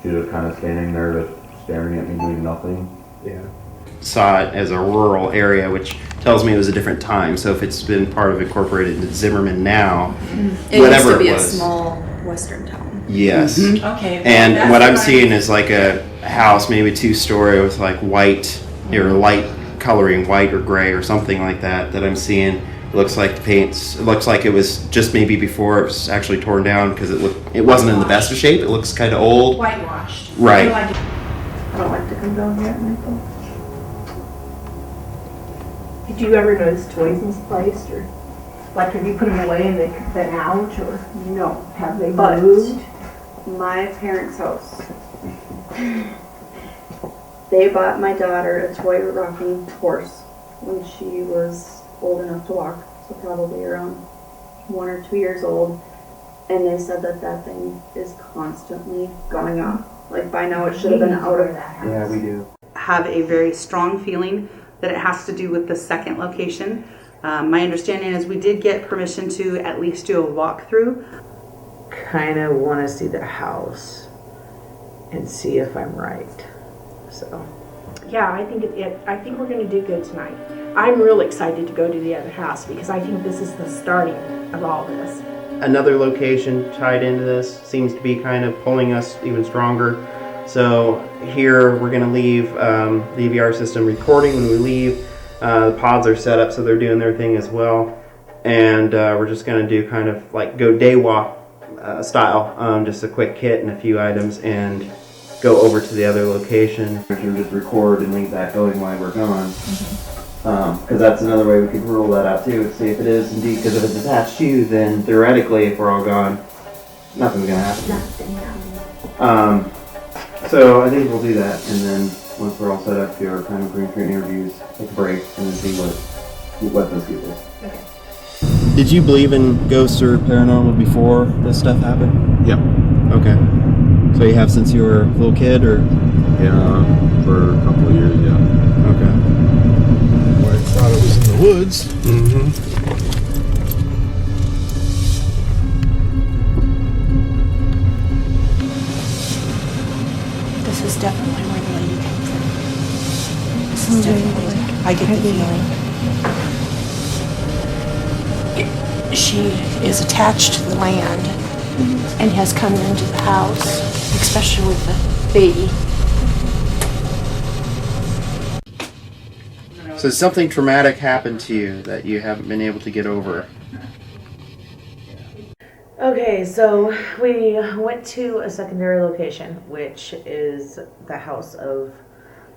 she was kind of standing there just staring at me doing nothing. Yeah. Saw it as a rural area, which tells me it was a different time. So if it's been part of incorporated into Zimmerman now, It whatever used to be it a was. small western town. Yes. Okay. And That's what I'm what seeing is like a house, maybe 2-story with like white or light coloring, white or gray or something like that I'm seeing. It looks like the paint's, it looks like it was just maybe before it was actually torn down because it wasn't in the best of shape. It looks kind of old. Whitewashed. Right. I don't like to come down here at night though. Did you ever notice toys misplaced, or like have you put them away and they've been out, or no? Have they But moved? my parents' house, they bought my daughter a toy rocking horse when she was old enough to walk, so probably around 1 or 2 years old, and they said that thing is constantly going off. Like by now it should have been out of that house. Yeah, we do. Have a very strong feeling that it has to do with the second location. My understanding is we did get permission to at least do a walkthrough. Kind of want to see the house and see if I'm right. So, Yeah, I think I think we're going to do good tonight. I'm real excited to go to the other house because I think this is the starting of all this. Another location tied into this seems to be kind of pulling us even stronger. So here we're going to leave the EVR system recording when we leave. The pods are set up so they're doing their thing as well. And we're just going to do kind of like go day walk style, just a quick kit and a few items, and go over to the other location. We can just record and leave that going while we're gone. Because that's another way we could rule that out too, see if it is indeed, because if it's attached to you, then theoretically if we're all gone, nothing's going to happen. So I think we'll do that, and then once we're all set up, do our kind of green screen interviews, take a break, and then see what this group is. Okay. Did you believe in ghosts or paranormal before this stuff happened? Yep. Okay. So you have since you were a little kid, or? Yeah, for a couple of years, yeah. Okay. Well, I thought it was in the woods. Mm-hmm. This is definitely where the lady came from. This is definitely, I get the feeling. She is attached to the land and has come into the house, especially with the baby. So something traumatic happened to you that you haven't been able to get over. okay, so we went to a secondary location, which is the house of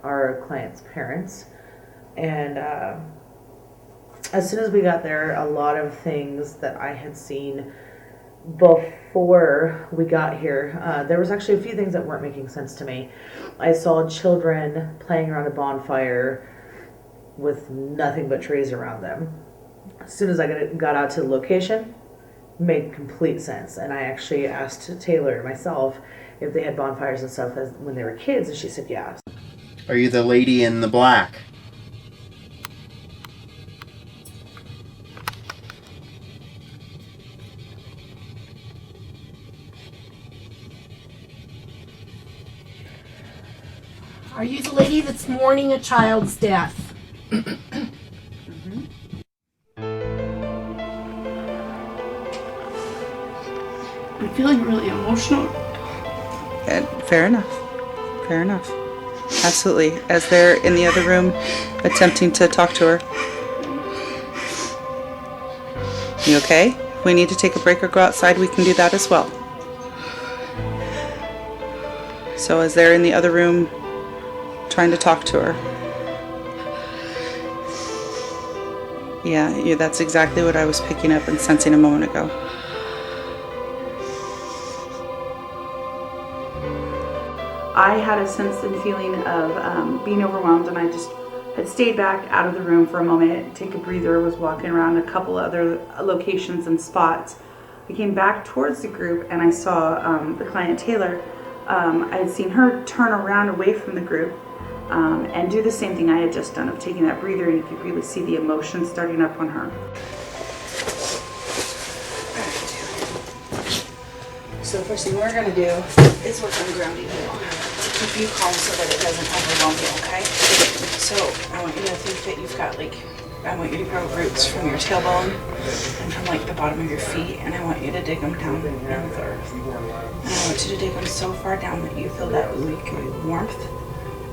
our client's parents. And as soon as we got there, a lot of things that I had seen before we got here, there was actually a few things that weren't making sense to me. I saw children playing around a bonfire with nothing but trees around them. As soon as I got out to the location, made complete sense. And I actually asked Taylor myself if they had bonfires and stuff when they were kids, and she said yeah. Are you the lady in the black? Are you the lady that's mourning a child's death? I'm feeling really emotional. Fair enough. Fair enough. Absolutely. As they're in the other room attempting to talk to her. You okay? If we need to take a break or go outside, we can do that as well. So as they're in the other room trying to talk to her. Yeah, that's exactly what I was picking up and sensing a moment ago. I had a sense and feeling of being overwhelmed, and I just had stayed back out of the room for a moment, take a breather, was walking around a couple other locations and spots. I came back towards the group and I saw the client Taylor. I had seen her turn around away from the group and do the same thing I had just done of taking that breather, and you could really see the emotion starting up on her. So the first thing we're going to do is work on grounding you to keep you calm so that it doesn't overwhelm you, okay? So I want you to think that you've got I want you to grow roots from your tailbone and from the bottom of your feet, and I want you to dig them down into the earth. And I want you to dig them so far down that you feel that ooey-gooey warmth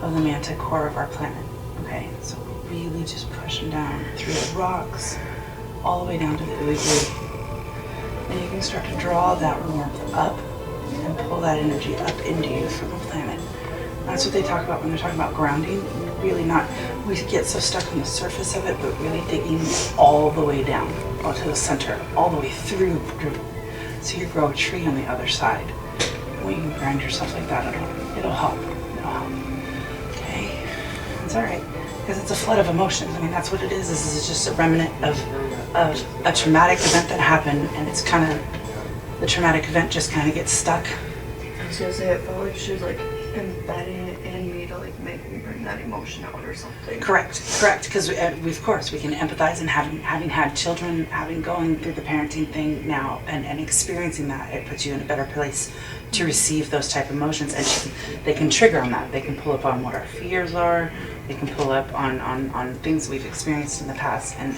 of the mantle core of our planet, okay? So really just push them down through the rocks, all the way down to the ooey-gooey. And you can start to draw that warmth up and pull that energy up into you from the planet. That's what they talk about when they're talking about grounding. Really not, we get so stuck on the surface of it, but really digging all the way down, to the center, all the way through. So you grow a tree on the other side. When you can ground yourself like that, it'll help. It'll help. Okay? It's all right. Because it's a flood of emotions. I mean, that's what it is. This is just a remnant of a traumatic event that happened, and it's kind of, the traumatic event just kind of gets stuck. I was gonna say, it felt like she was embedding it in me to make me bring that emotion out or something. Correct. Because of course we can empathize, and having had children, going through the parenting thing now, and experiencing that, it puts you in a better place to receive those type of emotions, and they can trigger on that. They can pull up on what our fears are. They can pull up on things we've experienced in the past, and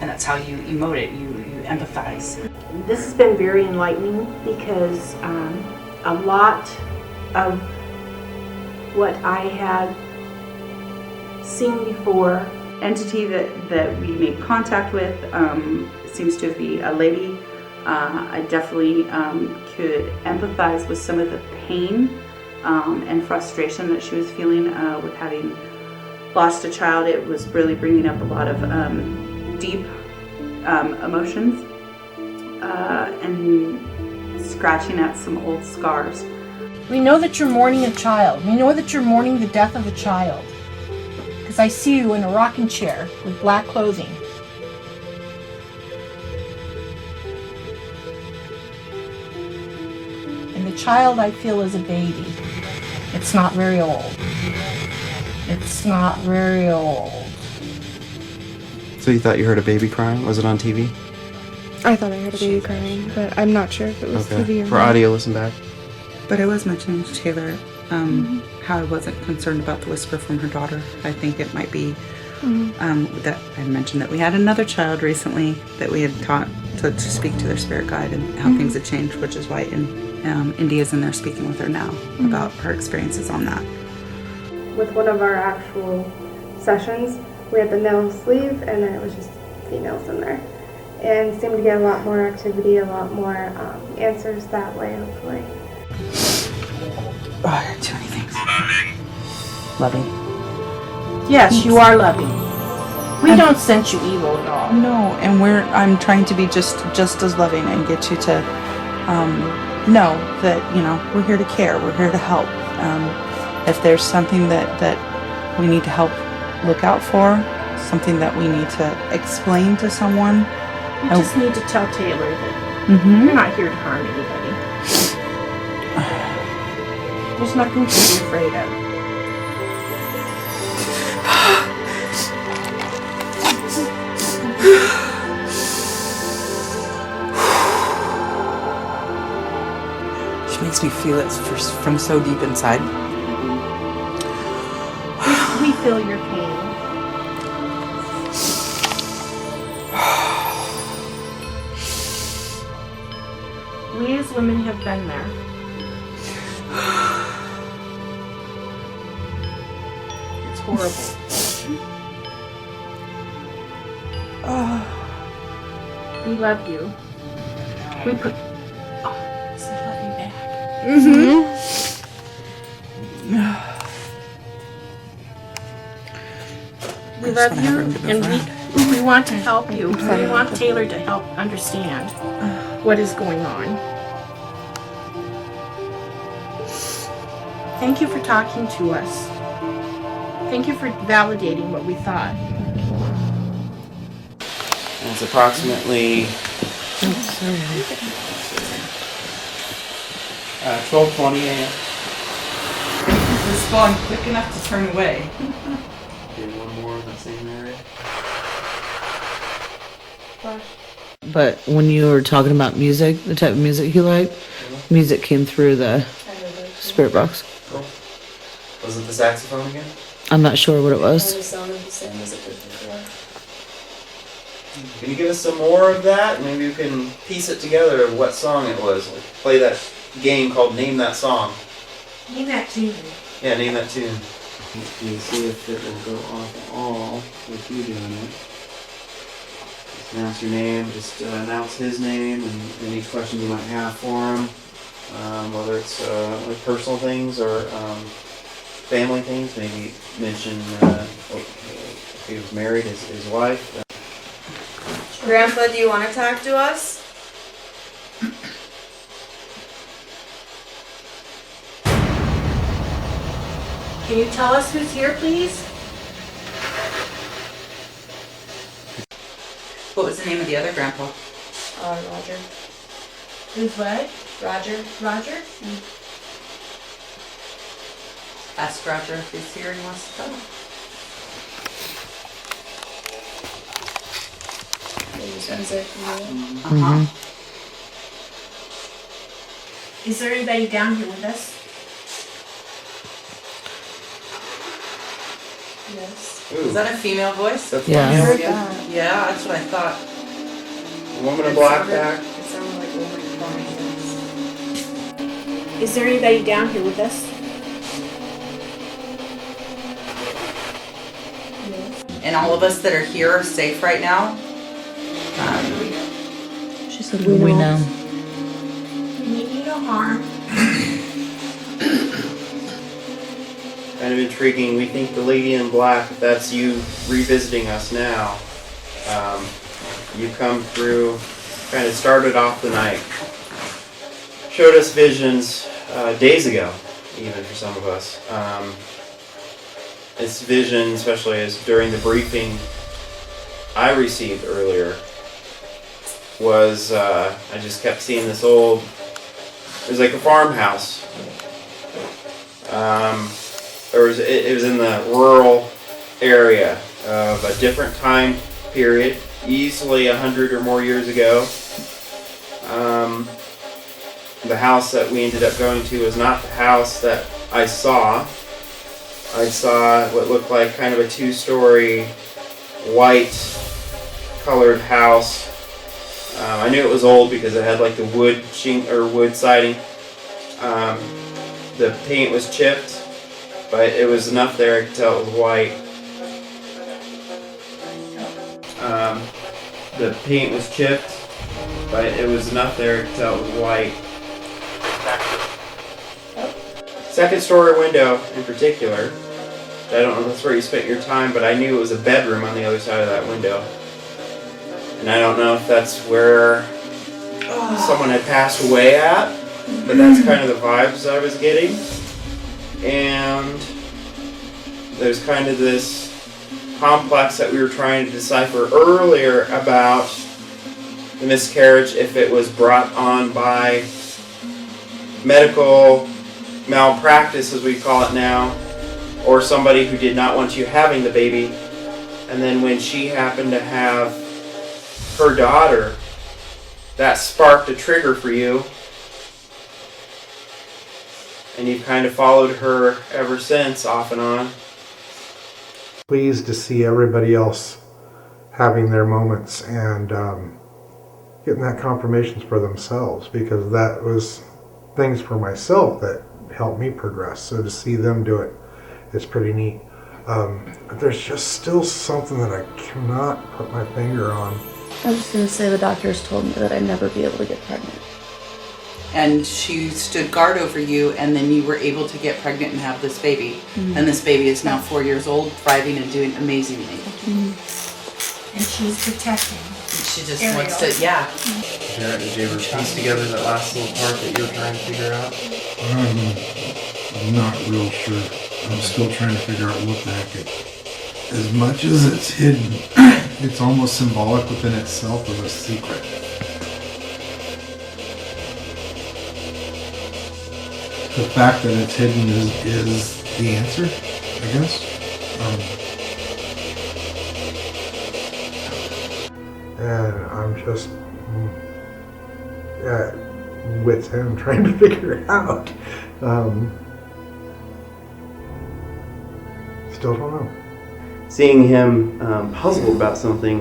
that's how you emote it. You empathize. This has been very enlightening because a lot of what I had seen before. Entity that we made contact with seems to be a lady. I definitely could empathize with some of the pain and frustration that she was feeling with having lost a child. It was really bringing up a lot of deep emotions and scratching at some old scars. We know that you're mourning a child. We know that you're mourning the death of a child. Because I see you in a rocking chair with black clothing. And the child I feel is a baby. It's not very old. It's not very old. So you thought you heard a baby crying? Was it on TV? I thought I heard a baby crying, but I'm not sure if it was TV or For not. audio, listen back. But I was mentioning to Taylor how I wasn't concerned about the whisper from her daughter. I think it might be that I mentioned that we had another child recently that we had taught to speak to their spirit guide and how things had changed, which is why India's in there speaking with her now about her experiences on that. With one of our actual sessions, we had the males leave, and then it was just females in there. And seemed to get a lot more activity, a lot more answers that way, hopefully. Oh, too many things. Loving. Yes, you are loving. We don't sense you evil at all. No, and I'm trying to be just as loving and get you to know that, we're here to care, we're here to help. If there's something that we need to help look out for, something that we need to explain to someone. You just need to tell Taylor that you're not here to harm anybody. There's nothing to be afraid of. She makes me feel it from so deep inside. feel your pain. We as women have been there. It's horrible. We love you. We put. Oh, this is love you back. We love you, and we want to help you. We want Taylor to help understand what is going on. Thank you for talking to us. Thank you for validating what we thought. And it's approximately 12:20 a.m. Respond quick enough to turn away. Okay, one more of the same area. But when you were talking about music, the type of music you like, music came through the spirit box. Cool. Was it the saxophone again? I'm not sure what it was. sounded the same as it did before. Can you give us some more of that? Maybe you can piece it together of what song it was. Like play that game called Name That Song. Name that tune. Yeah, name that tune. You see if it will go off at all with you doing it. Just announce your name, just announce his name and any questions you might have for him. Whether it's like personal things or family things, maybe mention if he was married, his wife. Grandpa, do you want to talk to us? Can you tell us who's here, please? What was the name of the other grandpa? Roger. Who's what? Roger. Roger? Ask Roger if he's here and he wants to come. Is there anybody down here with us? Yes. Is that a female voice? That's Yeah. one. Heard that. Yeah, that's what I thought. Woman in black back. It sounded like woman crying. Is there anybody down here with us? And all of us that are here are safe right now. She said we know. We mean you no harm. Kind of intriguing. We think the lady in black, if that's you revisiting us now, you come through, kind of started off the night, showed us visions days ago, even for some of us. This vision, especially as during the briefing I received earlier, was I just kept seeing this old, it was like a farmhouse. It was in the rural area of a different time period, easily 100 or more years ago. The house that we ended up going to was not the house that I saw. I saw what looked like kind of a two-story white colored house. I knew it was old because it had like the wood siding. The paint was chipped, but it was enough there I could tell it was white. The paint was chipped, but it was enough there to tell it was white. Second story window in particular, I don't know if that's where you spent your time, but I knew it was a bedroom on the other side of that window. And I don't know if that's where someone had passed away at, but that's kind of the vibes I was getting. And there's kind of this complex that we were trying to decipher earlier about the miscarriage, if it was brought on by medical malpractice, as we call it now, or somebody who did not want you having the baby. And then when she happened to have her daughter, that sparked a trigger for you. And you've kind of followed her ever since, off and on. pleased to see everybody else having their moments and getting that confirmations for themselves, because that was things for myself that helped me progress. So to see them do it is pretty neat. But there's just still something that I cannot put my finger on. I was going to say the doctors told me that I'd never be able to get pregnant. And she stood guard over you, and then you were able to get pregnant and have this baby. And this baby is now 4 years old, thriving and doing amazingly. And she's protecting. She just wants to, yeah. Jared, did you ever piece together that last little part that you were trying to figure out? I'm not real sure. I'm still trying to figure out what the heck it. As much as it's hidden, it's almost symbolic within itself of a secret. The fact that it's hidden is the answer, I guess. And I'm just at wit's end trying to figure it out. Still don't know. Seeing him puzzled about something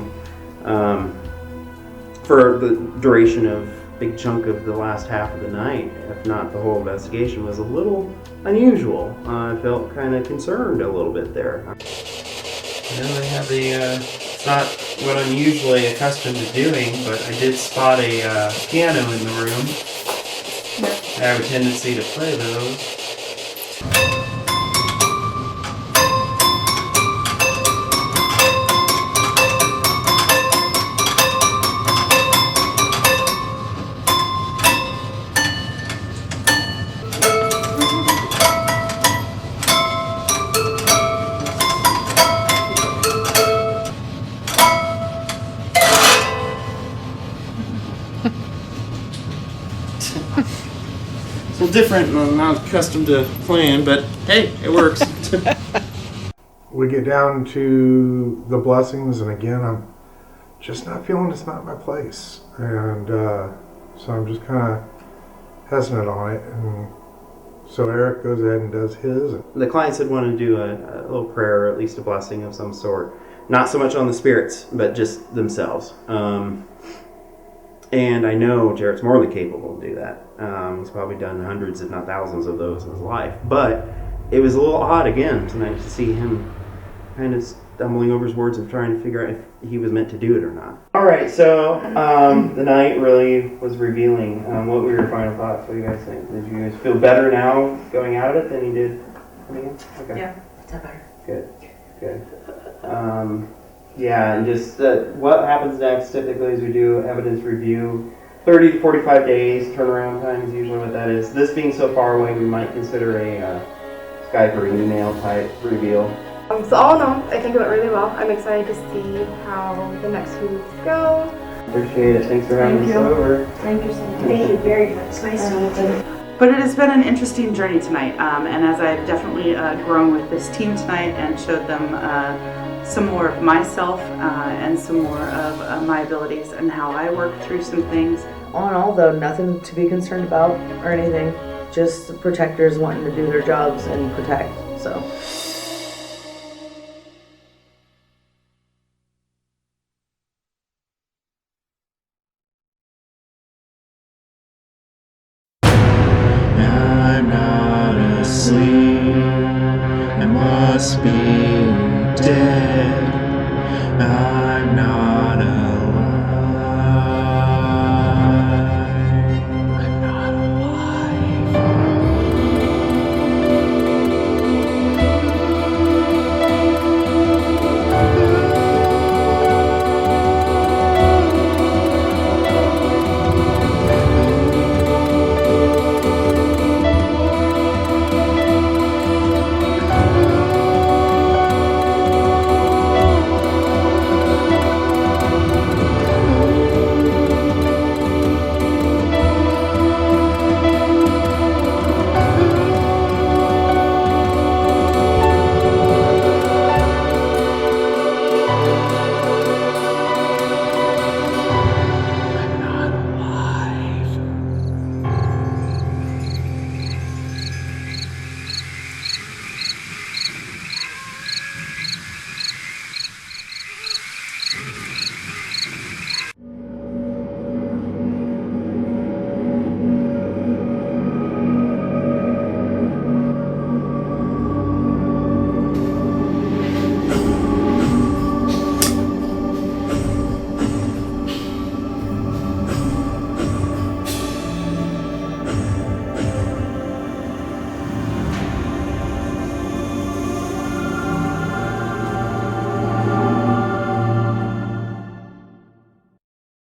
for the duration of a big chunk of the last half of the night, if not the whole investigation, was a little unusual. I felt kind of concerned a little bit there. Yeah, they have it's not what I'm usually accustomed to doing, but I did spot a piano in the room. I have a tendency to play those. It's a little different, and I'm not accustomed to playing, but hey, it works. We get down to the blessings, and again, I'm just not feeling it's not my place. And so I'm just kind of hesitant on it. And so Eric goes ahead and does his. The clients had wanted to do a little prayer, or at least a blessing of some sort. Not so much on the spirits, but just themselves. And I know Jarrett's more than capable to do that. He's probably done hundreds, if not thousands, of those in his life. But it was a little odd again tonight to see him kind of stumbling over his words and trying to figure out if he was meant to do it or not. All right, so the night really was revealing. What were your final thoughts? What do you guys think? Did you guys feel better now going out of it than you did coming in? Okay. Yeah, it's better. Good. Yeah, and just what happens next typically is we do evidence review. 30 to 45 days turnaround time is usually what that is. This being so far away, we might consider a Skype or email type reveal. So all in all, I think it went really well. I'm excited to see how the next few weeks go. Appreciate it. Thanks for having us over. Thank you so much. Thank you very much. It's nice to meet you. But it has been an interesting journey tonight, and as I've definitely grown with this team tonight and showed them some more of myself and some more of my abilities and how I work through some things. All in all, though, nothing to be concerned about or anything. Just the protectors wanting to do their jobs and protect, so. I'm not asleep, I must be dead.